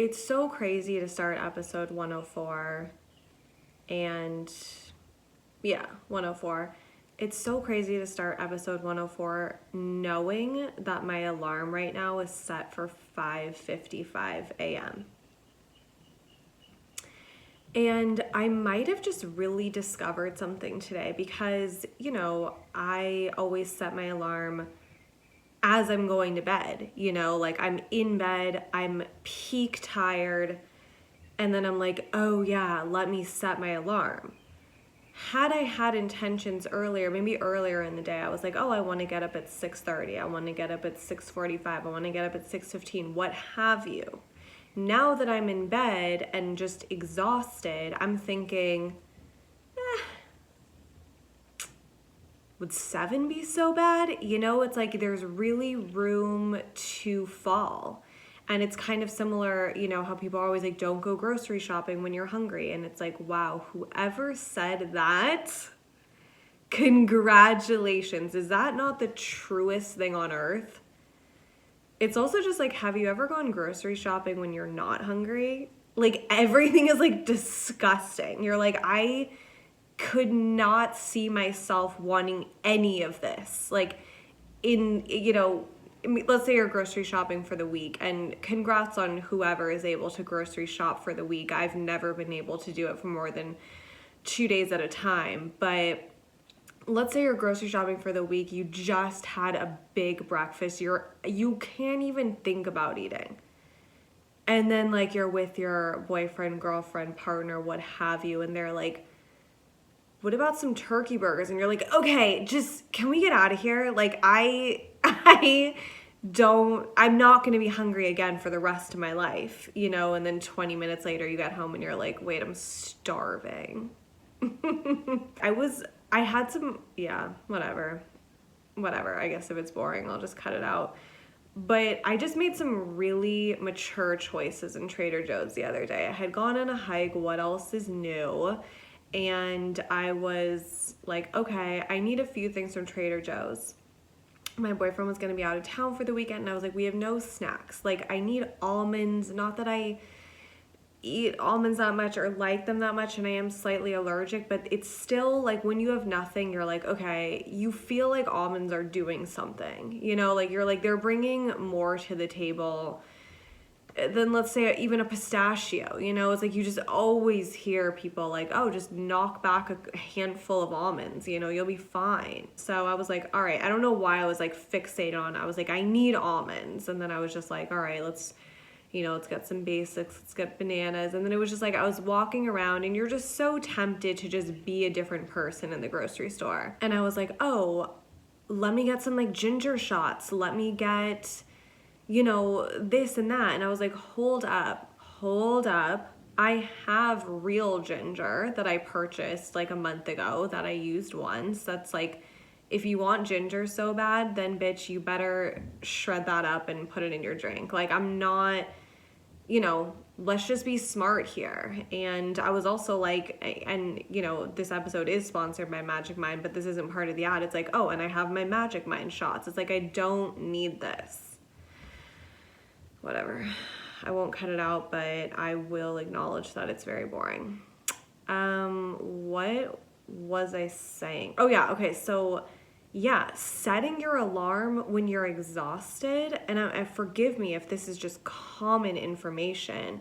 It's so crazy to start episode 104 and 104. It's so crazy to start episode 104 knowing that my alarm right now is set for 5:55 a.m. And I might have just really discovered something today because, I always set my alarm as I'm going to bed, like I'm in bed, I'm peak tired, and then I'm like, oh yeah, let me set my alarm. Had I had intentions earlier, maybe earlier in the day, I was like, oh, I want to get up at 6:30, I want to get up at 6:45, I want to get up at 6:15, what have you. Now that I'm in bed and just exhausted, I'm thinking, would 7 be so bad? It's like there's really room to fall. And it's kind of similar, how people are always like, don't go grocery shopping when you're hungry. And it's like, wow, whoever said that, congratulations. Is that not the truest thing on earth? It's also just like, have you ever gone grocery shopping when you're not hungry? Like everything is like disgusting. You're like, I could not see myself wanting any of this. Like let's say you're grocery shopping for the week, and congrats on whoever is able to grocery shop for the week. I've never been able to do it for more than 2 days at a time. But let's say you're grocery shopping for the week. You just had a big breakfast. You can't even think about eating. And then like you're with your boyfriend, girlfriend, partner, what have you, and they're like, what about some turkey burgers? And you're like, okay, just, can we get out of here? Like, I'm not going to be hungry again for the rest of my life, and then 20 minutes later you get home and you're like, wait, I'm starving. I had some, whatever. I guess if it's boring, I'll just cut it out. But I just made some really mature choices in Trader Joe's the other day. I had gone on a hike, what else is new? And I was like, okay, I need a few things from Trader Joe's. My boyfriend was going to be out of town for the weekend, and I was like, we have no snacks. Like, I need almonds. Not that I eat almonds that much or like them that much, and I am slightly allergic, but it's still like when you have nothing, you're like, okay, you feel like almonds are doing something, like you're like, they're bringing more to the table than, let's say, even a pistachio. It's like you just always hear people like, oh, just knock back a handful of almonds, you'll be fine. So I was like, all right, I don't know why I was like fixated on, I was like, I need almonds. And then I was just like, all right, let's get some basics, let's get bananas. And then it was just like, I was walking around and you're just so tempted to just be a different person in the grocery store. And I was like, oh, let me get some like ginger shots. Let me get, this and that. And I was like, hold up. I have real ginger that I purchased like a month ago that I used once. That's like, if you want ginger so bad, then bitch, you better shred that up and put it in your drink. Like, I'm not, let's just be smart here. And I was also like, and this episode is sponsored by Magic Mind, but this isn't part of the ad. It's like, oh, and I have my Magic Mind shots. It's like, I don't need this. Whatever. I won't cut it out, but I will acknowledge that it's very boring. What was I saying? Oh yeah, okay, so yeah, setting your alarm when you're exhausted, and forgive me if this is just common information.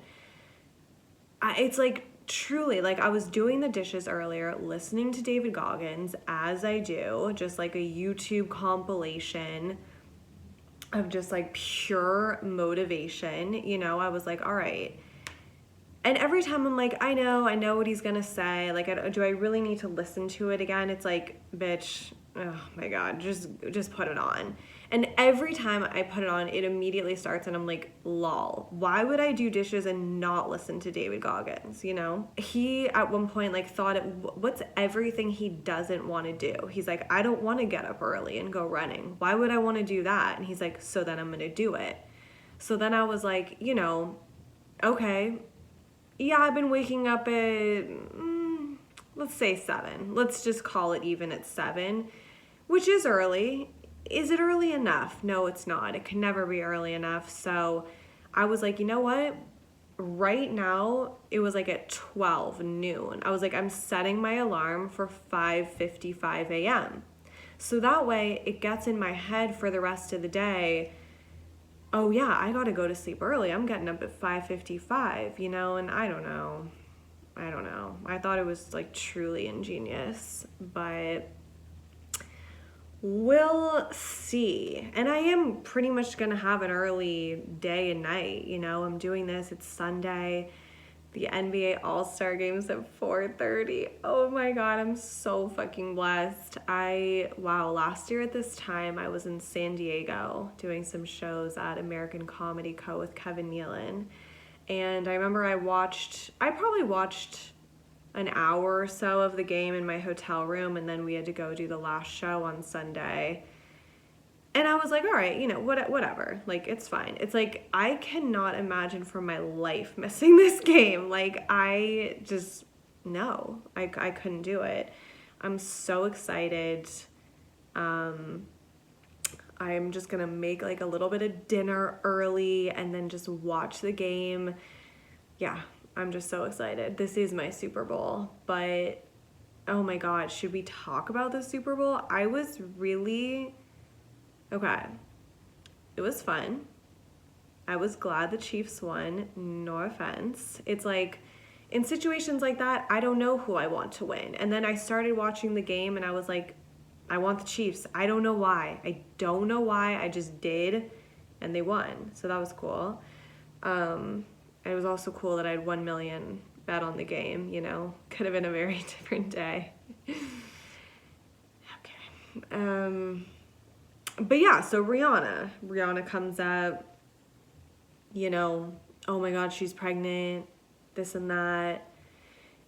It's like truly, like I was doing the dishes earlier, listening to David Goggins, as I do, just like a YouTube compilation of just like pure motivation. I was like, all right. And every time I'm like, I know what he's gonna say. Like, do I really need to listen to it again? It's like, bitch, oh my God, just put it on. And every time I put it on, it immediately starts and I'm like, lol, why would I do dishes and not listen to David Goggins, He, at one point, like, thought, what's everything he doesn't want to do? He's like, I don't want to get up early and go running. Why would I want to do that? And he's like, so then I'm going to do it. So then I was like, okay, yeah, I've been waking up at, let's say 7. Let's just call it even at 7, which is early. Is it early enough? No, it's not. It can never be early enough. So I was like, you know what? right now it was like at 12 noon. I was like, I'm setting my alarm for 5:55 a.m. So that way it gets in my head for the rest of the day. Oh yeah, I got to go to sleep early. I'm getting up at 5:55, you know, and I don't know. I thought it was like truly ingenious, but we'll see. And I am pretty much going to have an early day and night, you know. I'm doing this, it's Sunday. The NBA All-Star Game's at 4:30. Oh my God, I'm so fucking blessed. Last year at this time, I was in San Diego doing some shows at American Comedy Co. with Kevin Nealon. And I remember I probably watched an hour or so of the game in my hotel room, and then we had to go do the last show on Sunday. And I was like, all right, you know, whatever. Like, it's fine. It's like, I cannot imagine for my life missing this game. Like, I couldn't do it. I'm so excited. I'm just going to make like a little bit of dinner early and then just watch the game. Yeah, I'm just so excited. This is my Super Bowl, but oh my God, should we talk about the Super Bowl? Okay, it was fun. I was glad the Chiefs won, no offense. It's like, in situations like that, I don't know who I want to win. And then I started watching the game and I was like, I want the Chiefs. I don't know why. I just did, and they won. So that was cool. It was also cool that I had 1 million bet on the game, you know. Could have been a very different day. Okay. But yeah, so Rihanna comes up, you know, oh my God, she's pregnant, this and that.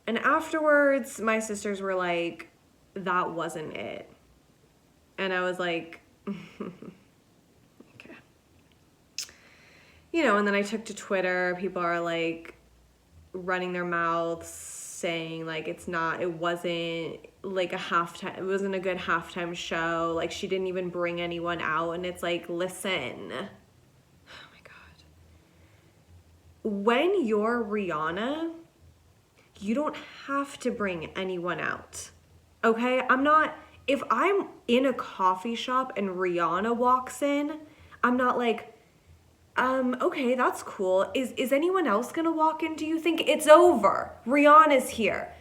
And afterwards, my sisters were like, that wasn't it. And I was like, okay. You know, and then I took to Twitter, people are like running their mouths saying like it wasn't like it wasn't a good halftime show, like she didn't even bring anyone out. And it's like, listen, oh my God, when you're Rihanna, you don't have to bring anyone out, okay? If I'm in a coffee shop and Rihanna walks in, I'm not like, okay, that's cool. Is anyone else gonna walk in, do you think? It's over. Rihanna's here.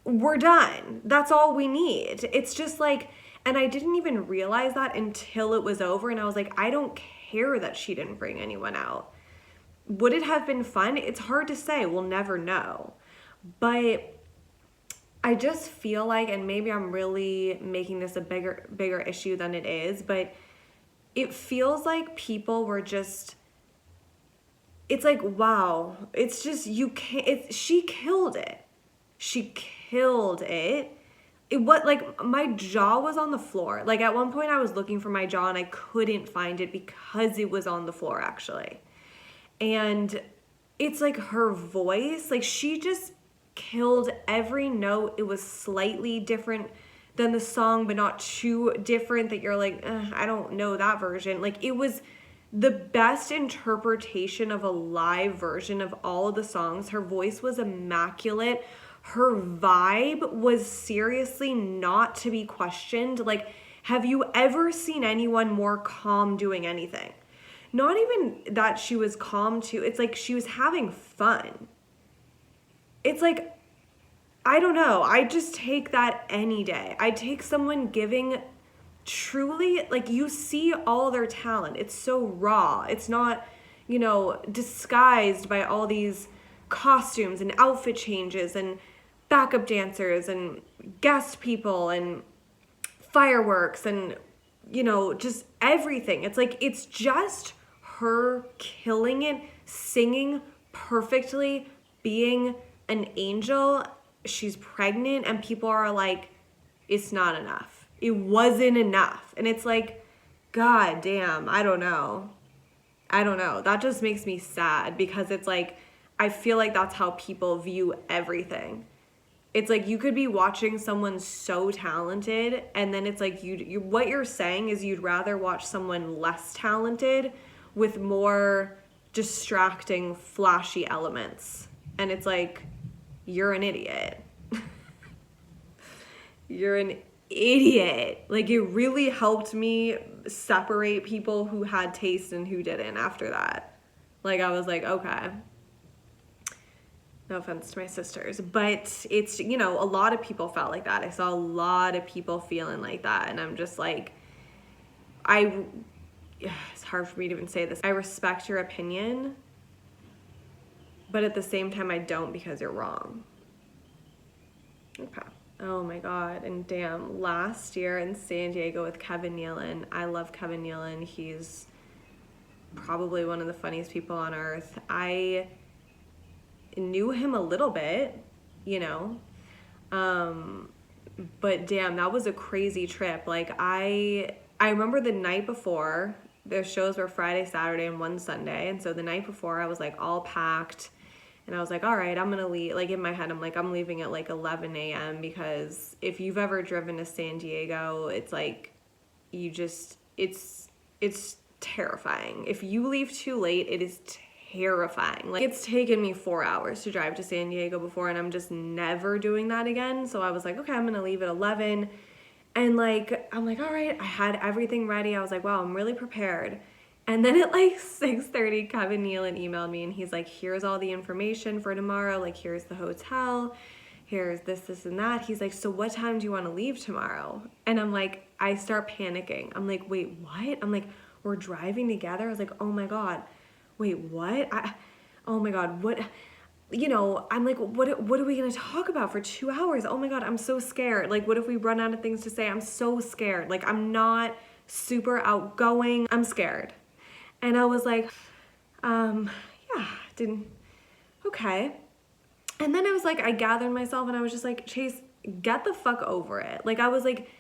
We're done. That's all we need. It's just like, and I didn't even realize that until it was over, and I was like, I don't care that she didn't bring anyone out. Would it have been fun? It's hard to say. We'll never know. But I just feel like, and maybe I'm really making this a bigger issue than it is, but it feels like people were just, it's like, wow, it's just, she killed it. She killed it. My jaw was on the floor. Like at one point I was looking for my jaw and I couldn't find it because it was on the floor actually. And it's like her voice, like she just killed every note. It was slightly different than the song, but not too different that you're like, I don't know that version. Like it was the best interpretation of a live version of all of the songs. Her voice was immaculate. Her vibe was seriously not to be questioned. Like, have you ever seen anyone more calm doing anything? Not even that she was calm too. It's like she was having fun. It's like, I don't know. I just take that any day. I take someone giving truly, like you see all their talent. It's so raw. It's not, you know, disguised by all these costumes and outfit changes and backup dancers and guest people and fireworks and, you know, just everything. It's like, it's just her killing it, singing perfectly, being an angel. She's pregnant and people are like, it's not enough. It wasn't enough. And it's like, God damn, I don't know. That just makes me sad because it's like, I feel like that's how people view everything. It's like you could be watching someone so talented and then it's like you what you're saying is you'd rather watch someone less talented with more distracting, flashy elements. And it's like, you're an idiot. You're an idiot. Like, it really helped me separate people who had taste and who didn't after that. Like, I was like, okay. No offense to my sisters, but it's, you know, a lot of people felt like that. I saw a lot of people feeling like that, and I'm just like, it's hard for me to even say this. I respect your opinion, but at the same time, I don't, because you're wrong. Okay. Oh my God. And damn, last year in San Diego with Kevin Nealon, I love Kevin Nealon. He's probably one of the funniest people on earth. I knew him a little bit, you know, but damn, that was a crazy trip. Like, I remember the night before, their shows were Friday, Saturday, and one Sunday, and so the night before I was like all packed, and I was like, all right, I'm gonna leave. Like, in my head, I'm like, I'm leaving at like 11 a.m. because if you've ever driven to San Diego, it's like, you just, it's terrifying. If you leave too late, it is terrifying. Like, it's taken me 4 hours to drive to San Diego before, and I'm just never doing that again. So I was like, okay, I'm gonna leave at 11. And like, I'm like, all right, I had everything ready. I was like, wow, I'm really prepared. And then at like 6:30, Kevin Nealon emailed me, and he's like, here's all the information for tomorrow. Like, here's the hotel, here's this, and that. He's like, so what time do you want to leave tomorrow? And I'm like, I start panicking. I'm like, wait, what? I'm like, we're driving together? I was like, oh my God. Wait, what? Oh my God, what? You know, I'm like, what are we going to talk about for 2 hours? Oh my God, I'm so scared. Like, what if we run out of things to say? I'm so scared. Like, I'm not super outgoing. I'm scared. And I was like, okay. And then I was like, I gathered myself, and I was just like, Chase, get the fuck over it. Like, I was like,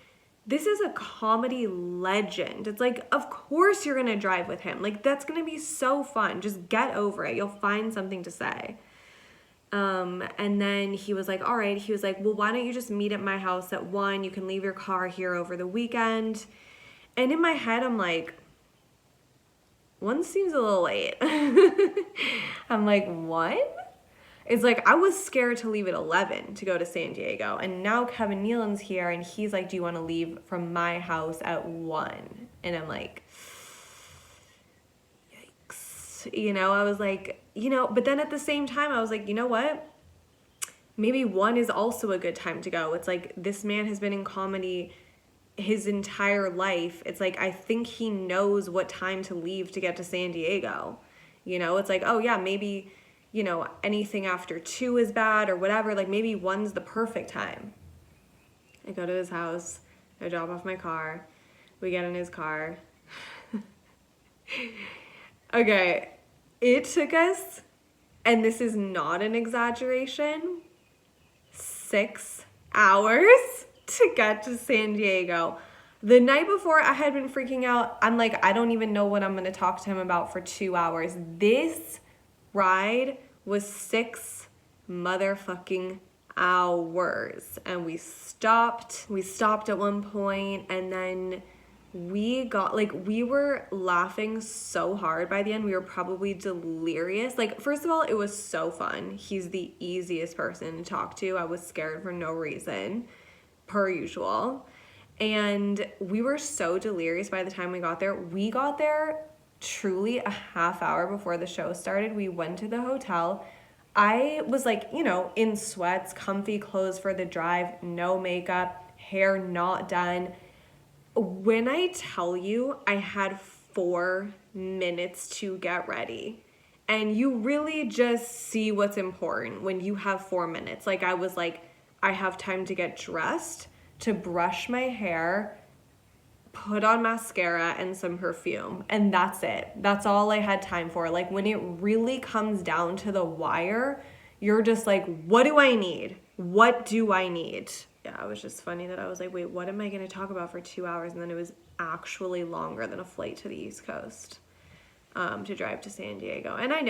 this is a comedy legend. It's like, of course you're going to drive with him. Like, that's going to be so fun. Just get over it. You'll find something to say. And then he was like, all right. He was like, well, why don't you just meet at my house at 1? You can leave your car here over the weekend. And in my head, I'm like, 1 seems a little late. I'm like, 1? It's like, I was scared to leave at 11 to go to San Diego. And now Kevin Nealon's here, and he's like, do you want to leave from my house at 1? And I'm like, yikes. You know, I was like, you know, but then at the same time, I was like, you know what? Maybe 1 is also a good time to go. It's like, this man has been in comedy his entire life. It's like, I think he knows what time to leave to get to San Diego. You know, it's like, oh yeah, maybe, you know, anything after 2 is bad or whatever. Like, maybe 1's the perfect time. I go to his house. I drop off my car. We get in his car. Okay, it took us, and this is not an exaggeration, 6 hours to get to San Diego. The night before, I had been freaking out. I'm like, I don't even know what I'm going to talk to him about for 2 hours. This ride was 6 motherfucking hours. And we stopped. We stopped at one point, and then we got, like, we were laughing so hard by the end. We were probably delirious. Like, first of all, it was so fun. He's the easiest person to talk to. I was scared for no reason, per usual. And we were so delirious by the time we got there. We got there truly a half hour before the show started. We went to the hotel. I was like, you know, in sweats, comfy clothes for the drive, no makeup, hair not done. When I tell you, I had 4 minutes to get ready. And you really just see what's important when you have 4 minutes. Like, I was like, I have time to get dressed, to brush my hair, put on mascara and some perfume, and that's it. That's all I had time for. Like, when it really comes down to the wire, you're just like, what do I need? What do I need? Yeah, it was just funny that I was like, wait, what am I going to talk about for 2 hours? And then it was actually longer than a flight to the East Coast to drive to San Diego. And I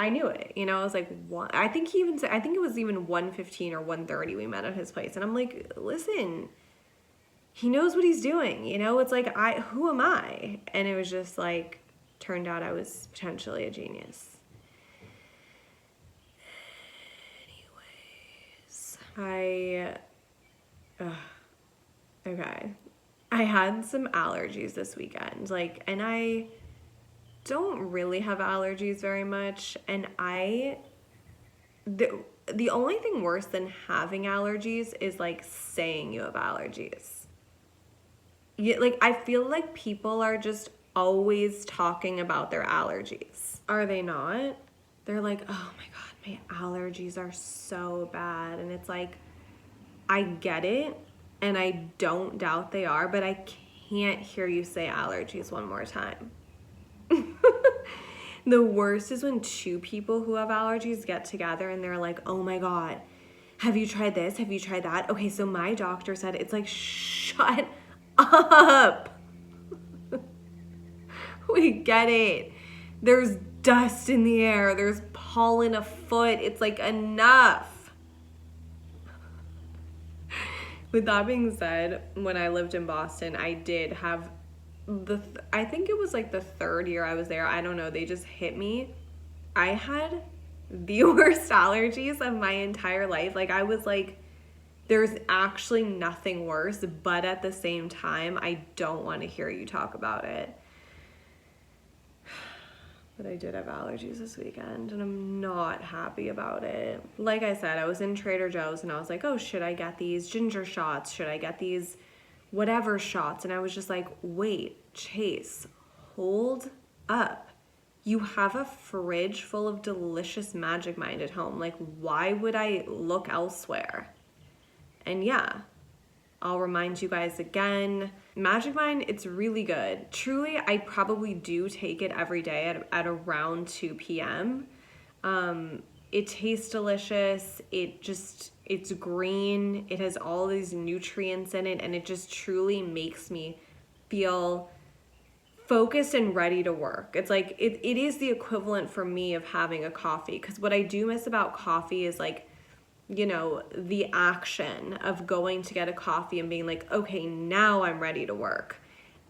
knew it, you know. I was like, what? I think he even said, I think it was even 1:15 or 1:30 we met at his place. And I'm like, listen, he knows what he's doing, you know. It's like, who am I? And it was just like, Turned out I was potentially a genius. Anyways, okay. I had some allergies this weekend, and I don't really have allergies very much, and the only thing worse than having allergies is saying you have allergies. I feel like people are just always talking about their allergies. Are they not? They're like, oh my God, my allergies are so bad. And it's like, I get it, and I don't doubt they are, but I can't hear you say allergies one more time. The worst is when two people who have allergies get together and they're like, oh my God, have you tried this? Have you tried that? Okay, so my doctor said, it's like, shut up. We get it. There's dust in the air. There's pollen afoot. It's like, enough. With that being said, when I lived in Boston, I did have I think it was the third year I was there. I don't know. They just hit me. I had the worst allergies of my entire life. I was like, there's actually nothing worse, but at the same time, I don't want to hear you talk about it. But I did have allergies this weekend, and I'm not happy about it. Like I said, I was in Trader Joe's, and I was like, oh, should I get these ginger shots? Should I get these whatever shots? And I was just like, wait, Chase, hold up. You have a fridge full of delicious Magic Mind at home. Why would I look elsewhere? And yeah, I'll remind you guys again, Magic Mind, it's really good. Truly, I probably do take it every day at around 2 p.m. It tastes delicious. It's green. It has all these nutrients in it, and it just truly makes me feel focused and ready to work. It's like, it is the equivalent for me of having a coffee, because what I do miss about coffee is the action of going to get a coffee and being like, okay, now I'm ready to work.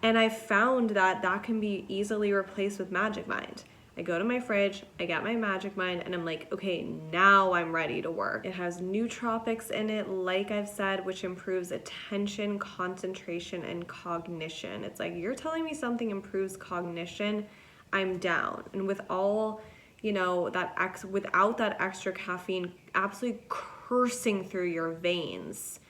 And I found that can be easily replaced with Magic Mind. I go to my fridge, I get my Magic Mind, and I'm like, okay, now I'm ready to work. It has nootropics in it, like I've said, which improves attention, concentration, and cognition. It's like, you're telling me something improves cognition, I'm down. And with all, without that extra caffeine absolutely coursing through your veins,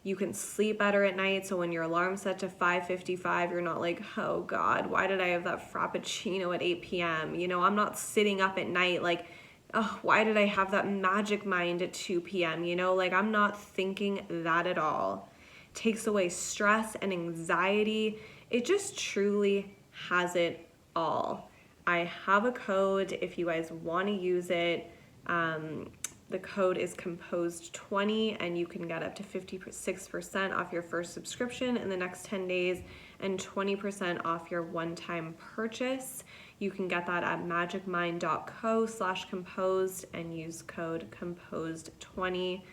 you can sleep better at night. So when your alarm's set to 5:55, you're not like, oh God, why did I have that Frappuccino at 8 p.m.? I'm not sitting up at night like, oh, why did I have that Magic Mind at 2 p.m.? I'm not thinking that at all. It takes away stress and anxiety. It just truly has it all. I have a code if you guys want to use it. The code is composed20, and you can get up to 56% off your first subscription in the next 10 days and 20% off your one-time purchase. You can get that at magicmind.co/composed and use code composed20.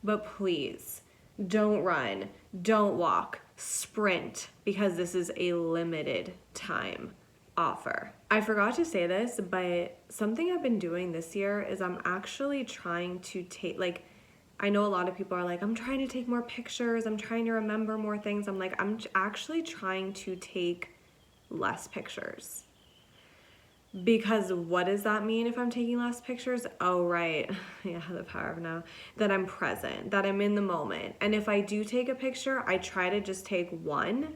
But please, don't run, don't walk, sprint, because this is a limited time offer. I forgot to say this, but something I've been doing this year is I'm actually trying to take, I know a lot of people are like, I'm trying to take more pictures, I'm trying to remember more things. I'm like, I'm actually trying to take less pictures. Because what does that mean if I'm taking less pictures? Oh, right. Yeah, the power of now. That I'm present, that I'm in the moment. And if I do take a picture, I try to just take one.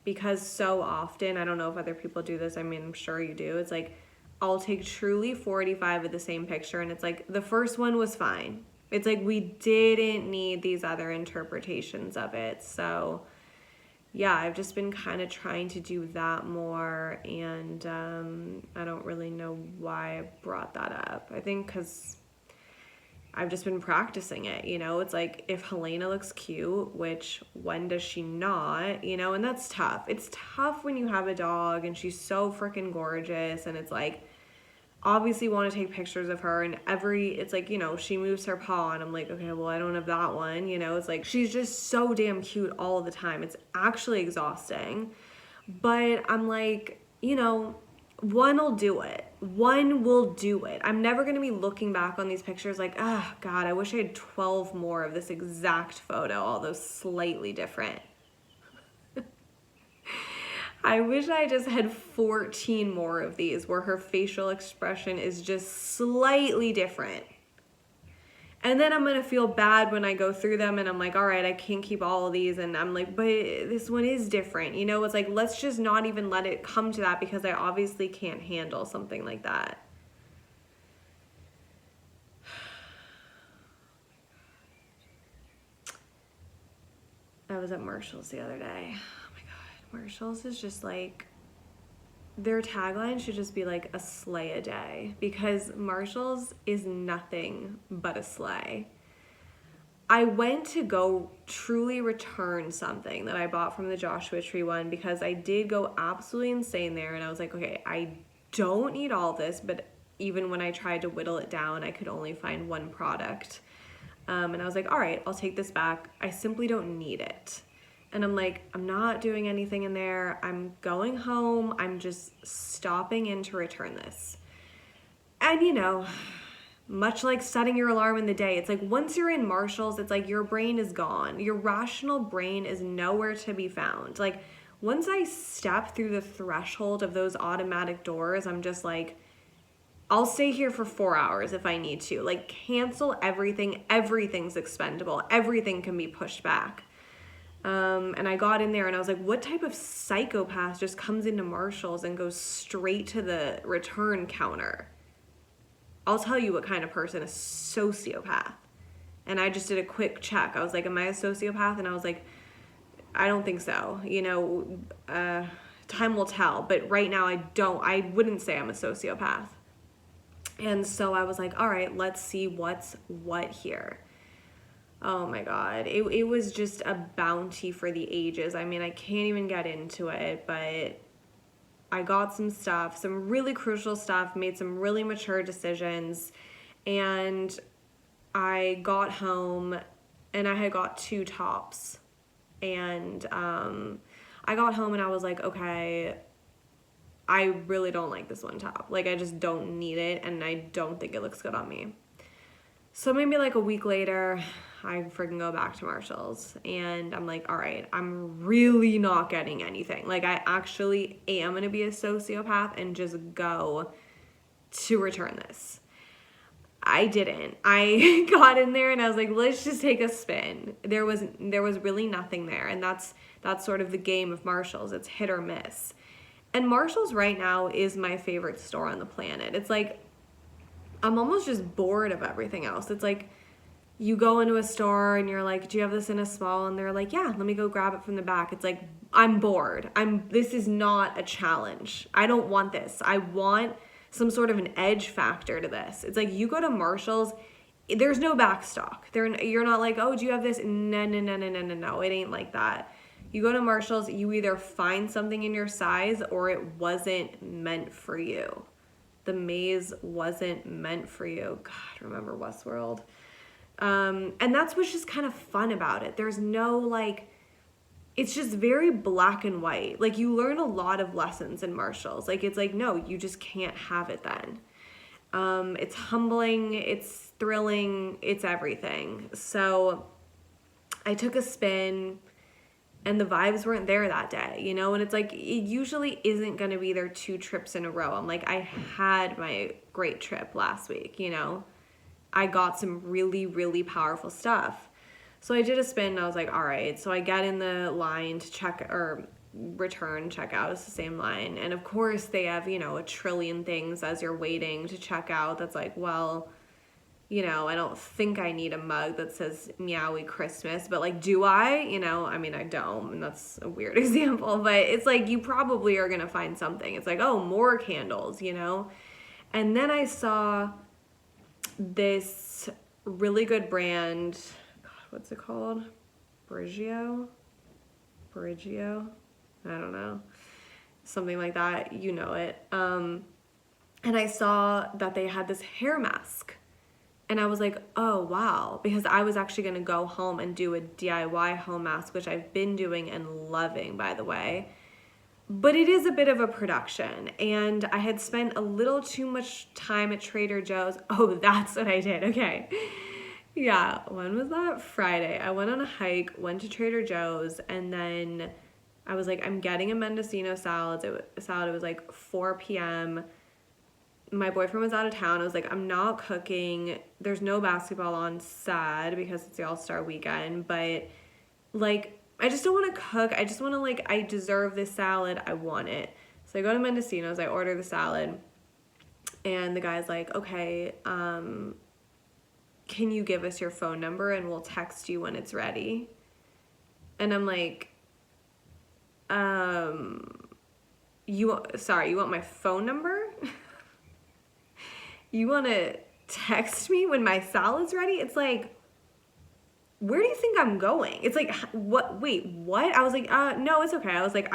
Because so often, I don't know if other people do this, I mean, I'm sure you do, it's like, I'll take truly 45 of the same picture, and it's like, the first one was fine. It's like, we didn't need these other interpretations of it. So, yeah, I've just been kind of trying to do that more, and I don't really know why I brought that up. I think because I've just been practicing it, It's like, if Helena looks cute, which when does she not, and that's tough. It's tough when you have a dog and she's so freaking gorgeous, and it's like, obviously want to take pictures of her, and it's like, she moves her paw and I'm like, okay, well, I don't have that one, it's like, she's just so damn cute all the time. It's actually exhausting. But I'm like, one will do it. One will do it. I'm never going to be looking back on these pictures like, oh, God, I wish I had 12 more of this exact photo, although slightly different. I wish I just had 14 more of these where her facial expression is just slightly different. And then I'm going to feel bad when I go through them and I'm like, all right, I can't keep all of these. And I'm like, but this one is different. You know, it's like, let's just not even let it come to that because I obviously can't handle something like that. I was at Marshall's the other day. Oh my God. Marshall's is just like, their tagline should just be like a sleigh a day, because Marshall's is nothing but a sleigh. I went to go truly return something that I bought from the Joshua Tree one because I did go absolutely insane there, and I was like, okay, I don't need all this, but even when I tried to whittle it down, I could only find one product. And I was like, all right, I'll take this back. I simply don't need it. And I'm like, I'm not doing anything in there. I'm going home. I'm just stopping in to return this. And you know, much like setting your alarm in the day, it's like once you're in Marshall's, it's like your brain is gone. Your rational brain is nowhere to be found. Like once I step through the threshold of those automatic doors, I'm just like, I'll stay here for 4 hours if I need to. Like cancel everything. Everything's expendable. Everything can be pushed back. And I got in there and I was like, what type of psychopath just comes into Marshall's and goes straight to the return counter? I'll tell you what kind of person, a sociopath. And I just did a quick check. I was like, am I a sociopath? And I was like, I don't think so. You know, time will tell. But right now I wouldn't say I'm a sociopath. And so I was like, all right, let's see what's what here. Oh my God. It was just a bounty for the ages. I mean, I can't even get into it, but I got some stuff, some really crucial stuff, made some really mature decisions, and I got home and I had got 2 tops. And I got home and I was like, okay, I really don't like this one top. Like, I just don't need it, and I don't think it looks good on me. So maybe like a week later, I freaking go back to Marshall's, and I'm like, all right, I'm really not getting anything. Like, I actually am going to be a sociopath and just go to return this. I didn't. I got in there and I was like, let's just take a spin. There was really nothing there, and that's sort of the game of Marshall's. It's hit or miss. And Marshall's right now is my favorite store on the planet. It's like, I'm almost just bored of everything else. It's like, you go into a store and you're like, do you have this in a small? And they're like, yeah, let me go grab it from the back. It's like, I'm bored. This is not a challenge. I don't want this. I want some sort of an edge factor to this. It's like, you go to Marshall's, there's no back stock. You're not like, oh, do you have this? No. It ain't like that. You go to Marshall's, you either find something in your size or it wasn't meant for you. The maze wasn't meant for you. God, remember Westworld. And that's what's just kind of fun about it. There's no like, it's just very black and white. Like, you learn a lot of lessons in Marshall's. Like, it's like, no, you just can't have it then. It's humbling, it's thrilling, it's everything. So I took a spin and the vibes weren't there that day, you know? And it's like, it usually isn't going to be there 2 trips in a row. I'm like, I had my great trip last week, you know? I got some really, really powerful stuff. So I did a spin and I was like, all right. So I get in the line to check or return checkout. It's the same line. And of course they have, you know, a trillion things as you're waiting to check out. That's like, well, you know, I don't think I need a mug that says Meowie Christmas, but like, do I? You know, I mean, I don't, and that's a weird example, but it's like, you probably are going to find something. It's like, oh, more candles, you know? And then I saw this really good brand. God, what's it called? Brigio? I don't know. Something like that. You know it. And I saw that they had this hair mask. And I was like, oh, wow. Because I was actually going to go home and do a DIY home mask, which I've been doing and loving, by the way. But it is a bit of a production, and I had spent a little too much time at Trader Joe's. Oh, that's what I did. Okay. Yeah, when was that? Friday. I went on a hike, went to Trader Joe's, and then I was like, I'm getting a Mendocino salad. It was like 4 p.m. My boyfriend was out of town. I was like, I'm not cooking. There's no basketball on, sad, because it's the All-Star weekend, but like, I just don't want to cook. I just want to, like, I deserve this salad. I want it. So I go to Mendocino's. I order the salad. And the guy's like, okay, can you give us your phone number and we'll text you when it's ready? And I'm like, you want my phone number? You want to text me when my salad's ready? It's like, where do you think I'm going? It's like, what? Wait, what? I was like, no, it's okay. I was like,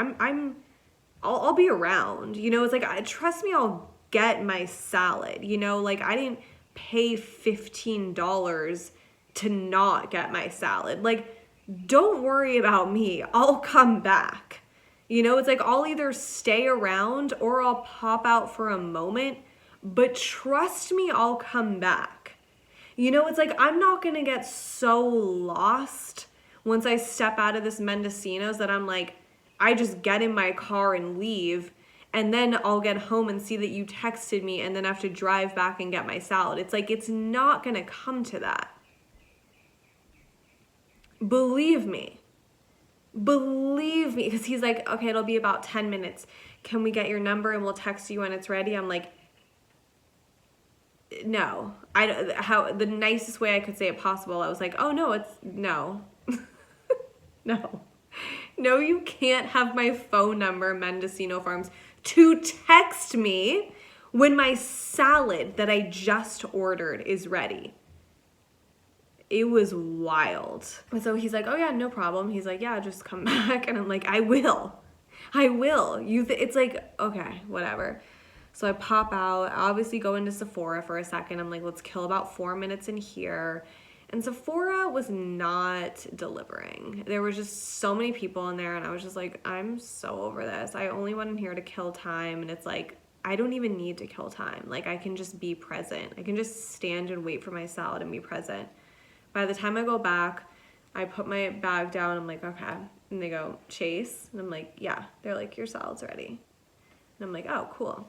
I'll be around. You know, it's like, trust me, I'll get my salad. You know, like, I didn't pay $15 to not get my salad. Like, don't worry about me. I'll come back. You know, it's like, I'll either stay around or I'll pop out for a moment, but trust me, I'll come back. You know, it's like, I'm not going to get so lost once I step out of this Mendocino's that I'm like, I just get in my car and leave, and then I'll get home and see that you texted me and then have to drive back and get my salad. It's like, it's not going to come to that. Believe me, because he's like, okay, it'll be about 10 minutes. Can we get your number and we'll text you when it's ready? I'm like, no. The nicest way I could say it possible, I was like, oh no, no. No. No, you can't have my phone number, Mendocino Farms, to text me when my salad that I just ordered is ready. It was wild. And so he's like, oh yeah, no problem. He's like, yeah, just come back. And I'm like, I will. It's like, okay, whatever. So I pop out, I obviously go into Sephora for a second. I'm like, let's kill about 4 minutes in here. And Sephora was not delivering. There were just so many people in there, and I was just like, I'm so over this. I only went in here to kill time, and it's like, I don't even need to kill time. Like, I can just be present. I can just stand and wait for my salad and be present. By the time I go back, I put my bag down. I'm like, okay. And they go, Chase? And I'm like, yeah. They're like, your salad's ready. And I'm like, oh, cool.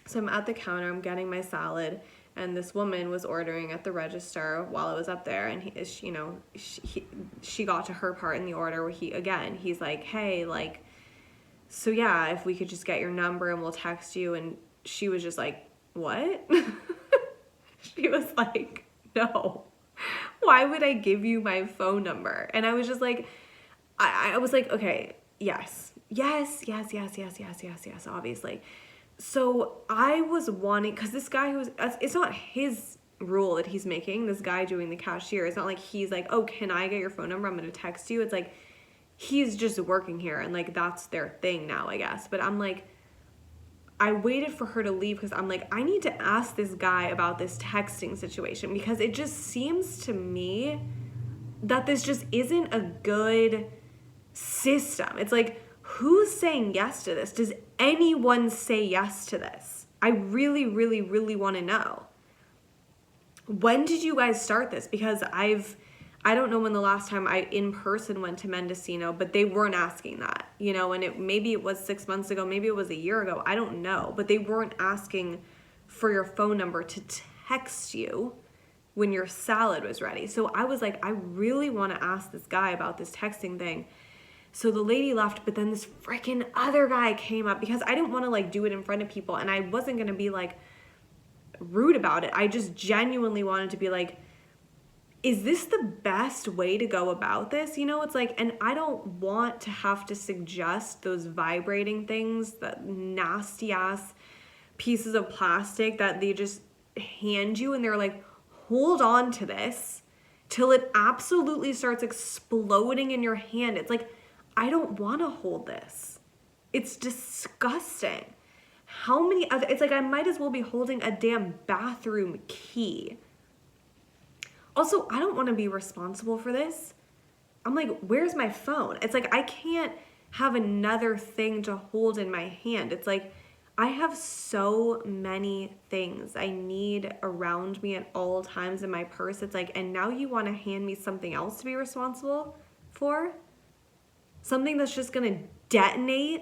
So I'm at the counter, I'm getting my salad, and this woman was ordering at the register while I was up there, and she got to her part in the order where he's like, hey, like, so yeah, if we could just get your number and we'll text you. And she was just like, what? She was like, no, why would I give you my phone number? And I was just like, I was like, okay, yes, obviously. So I was wanting, because this guy it's not his rule that he's making, this guy doing the cashier. It's not like he's like, oh, can I get your phone number? I'm going to text you. It's like, he's just working here, and like, that's their thing now, I guess. But I'm like, I waited for her to leave because I'm like, I need to ask this guy about this texting situation, because it just seems to me that this just isn't a good system. It's like, who's saying yes to this? Does anyone say yes to this? I really, really, really want to know. When did you guys start this? Because I don't know when the last time I in person went to Mendocino, but they weren't asking that, you know, and maybe it was 6 months ago, maybe it was a year ago, I don't know, but they weren't asking for your phone number to text you when your salad was ready. So I was like, I really want to ask this guy about this texting thing. So the lady left, but then this freaking other guy came up, because I didn't want to like do it in front of people, and I wasn't going to be like rude about it. I just genuinely wanted to be like, is this the best way to go about this? You know, it's like, and I don't want to have to suggest those vibrating things, that nasty ass pieces of plastic that they just hand you, and they're like, hold on to this till it absolutely starts exploding in your hand. It's like, I don't want to hold this. It's disgusting. How many other, it's like, I might as well be holding a damn bathroom key. Also, I don't want to be responsible for this. I'm like, where's my phone? It's like, I can't have another thing to hold in my hand. It's like, I have so many things I need around me at all times in my purse. It's like, and now you want to hand me something else to be responsible for? Something that's just going to detonate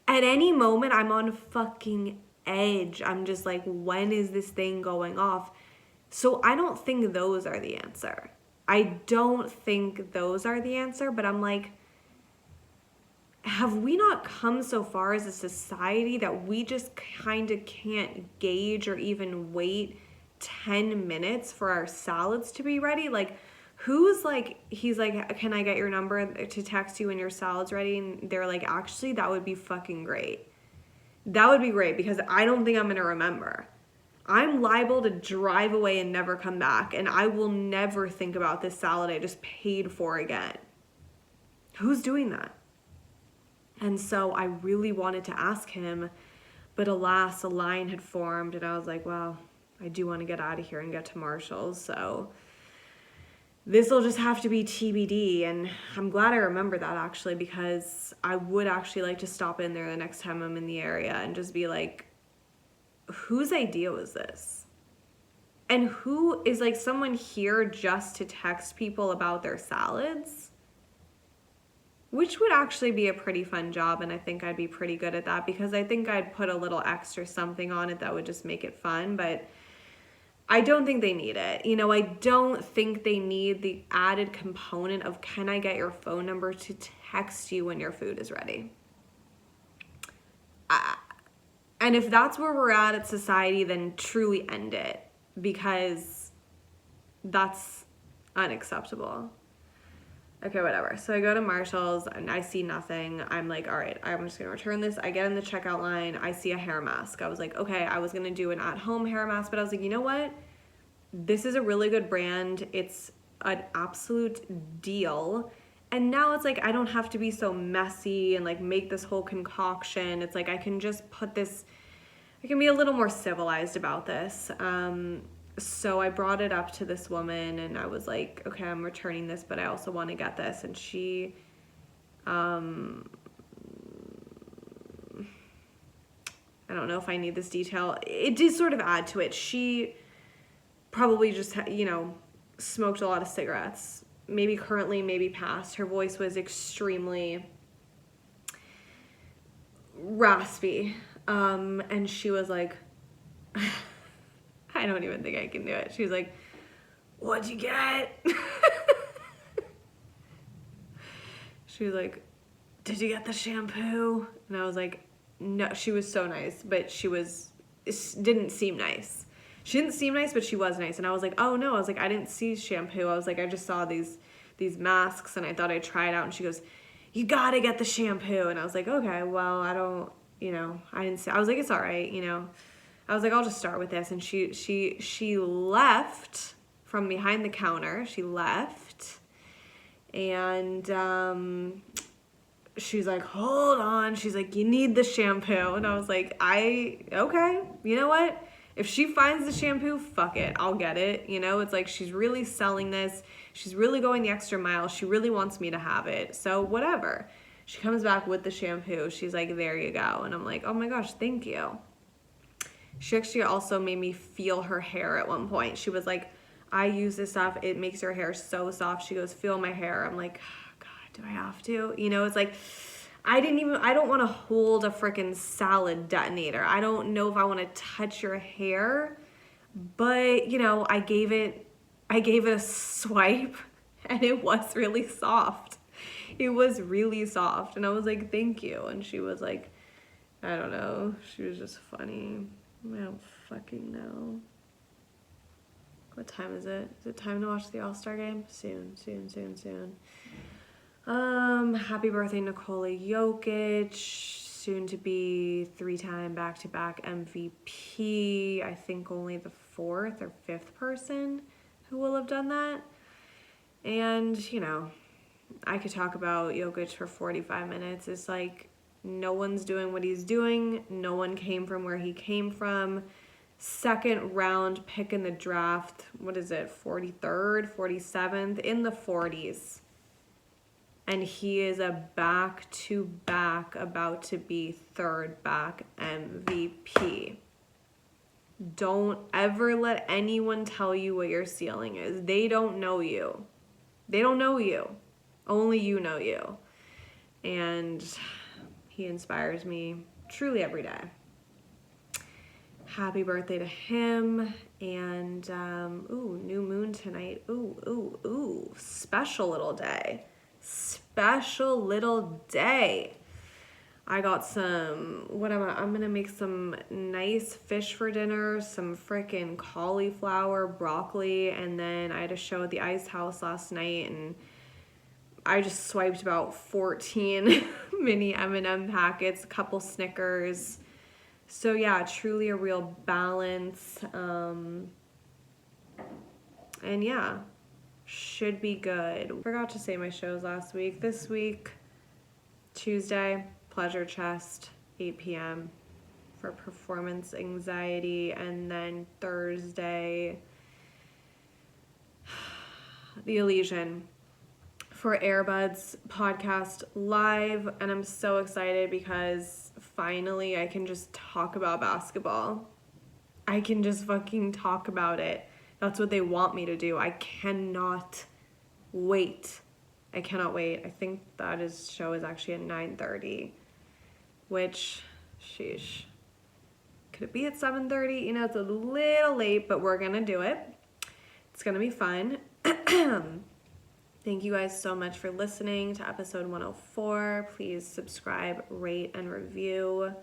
at any moment. I'm on fucking edge. I'm just like, when is this thing going off? So I don't think those are the answer. I don't think those are the answer, but I'm like, have we not come so far as a society that we just kind of can't gauge or even wait 10 minutes for our salads to be ready? Like, who's like, he's like, can I get your number to text you when your salad's ready? And they're like, actually, that would be fucking great. That would be great, because I don't think I'm going to remember. I'm liable to drive away and never come back, and I will never think about this salad I just paid for again. Who's doing that? And so I really wanted to ask him, but alas, a line had formed, and I was like, well, I do want to get out of here and get to Marshall's, so this will just have to be TBD. And I'm glad I remember that, actually, because I would actually like to stop in there the next time I'm in the area and just be like, whose idea was this? And who is like someone here just to text people about their salads? Which would actually be a pretty fun job, and I think I'd be pretty good at that, because I think I'd put a little extra something on it that would just make it fun, but I don't think they need it. You know, I don't think they need the added component of, can I get your phone number to text you when your food is ready? And if that's where we're at society, then truly end it, because that's unacceptable. Okay, whatever. So I go to Marshall's and I see nothing. I'm like, all right, I'm just going to return this. I get in the checkout line. I see a hair mask. I was like, okay, I was going to do an at-home hair mask, but I was like, you know what? This is a really good brand. It's an absolute deal. And now it's like, I don't have to be so messy and like make this whole concoction. It's like, I can just put this, I can be a little more civilized about this. So I brought it up to this woman and I was like, okay, I'm returning this, but I also want to get this. And she, I don't know if I need this detail. It did sort of add to it. She probably just, smoked a lot of cigarettes. Maybe currently, maybe past. Her voice was extremely raspy. And she was like, I don't even think I can do it. She was like, what'd you get? She was like, did you get the shampoo? And I was like, no. She was so nice, but didn't seem nice. She didn't seem nice, but she was nice. And I was like, oh no. I was like, I didn't see shampoo. I was like, I just saw these masks and I thought I'd try it out. And she goes, you gotta get the shampoo. And I was like, okay, well, I don't, I didn't see. I was like, it's all right, I was like, I'll just start with this. And she left from behind the counter. She left. And she's like, hold on. She's like, you need the shampoo. And I was like, okay, you know what? If she finds the shampoo, fuck it. I'll get it. It's like, she's really selling this. She's really going the extra mile. She really wants me to have it. So whatever. She comes back with the shampoo. She's like, there you go. And I'm like, oh my gosh, thank you. She actually also made me feel her hair at one point. She was like, I use this stuff. It makes your hair so soft. She goes, feel my hair. I'm like, oh, God, do I have to? It's like, I don't want to hold a freaking salad detonator. I don't know if I want to touch your hair, but I gave it a swipe and it was really soft. It was really soft. And I was like, thank you. And she was like, I don't know. She was just funny. I don't fucking know. What time is it? Is it time to watch the All-Star game? Soon. Happy birthday, Nikola Jokic. Soon to be 3-time back-to-back MVP. I think only the 4th or 5th person who will have done that. And, I could talk about Jokic for 45 minutes. It's like, no one's doing what he's doing. No one came from where he came from. 2nd round pick in the draft. What is it? 43rd, 47th, in the 40s. And he is a back-to-back, about to be third back MVP. Don't ever let anyone tell you what your ceiling is. They don't know you. They don't know you. Only you know you. And he inspires me truly every day. Happy birthday to him. And, new moon tonight. Ooh. Special little day. Special little day. I got I'm gonna make some nice fish for dinner, some frickin' cauliflower, broccoli, and then I had a show at the Ice House last night, and I just swiped about 14 mini M&M packets, a couple Snickers. So yeah, truly a real balance. And yeah, should be good. Forgot to say my shows last week. This week, Tuesday, Pleasure Chest, 8 p.m. for performance anxiety. And then Thursday, The Elysian for Airbuds podcast live. And I'm so excited because finally I can just talk about basketball. I can just fucking talk about it. That's what they want me to do. I cannot wait. I cannot wait. I think that show is actually at 9:30, which, sheesh. Could it be at 7:30? You know, it's a little late, but we're going to do it. It's going to be fun. Thank you guys so much for listening to episode 104. Please subscribe, rate, and review.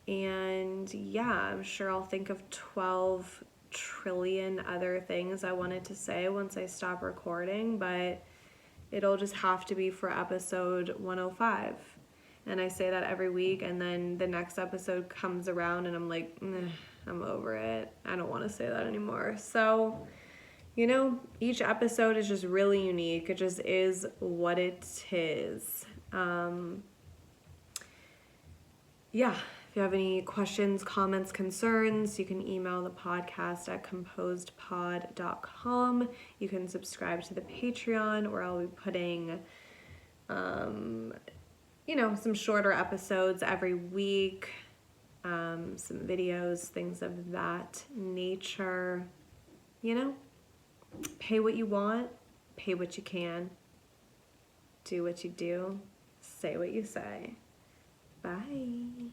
And yeah, I'm sure I'll think of 12 trillion other things I wanted to say once I stop recording, but it'll just have to be for episode 105. And I say that every week, and then the next episode comes around and I'm like, I'm over it. I don't want to say that anymore. So, you know, each episode is just really unique. It just is what it is. Yeah. If you have any questions, comments, concerns, you can email the podcast at composedpod.com. You can subscribe to the Patreon, where I'll be putting, some shorter episodes every week, some videos, things of that nature. You know, pay what you want, pay what you can, do what you do, say what you say. Bye.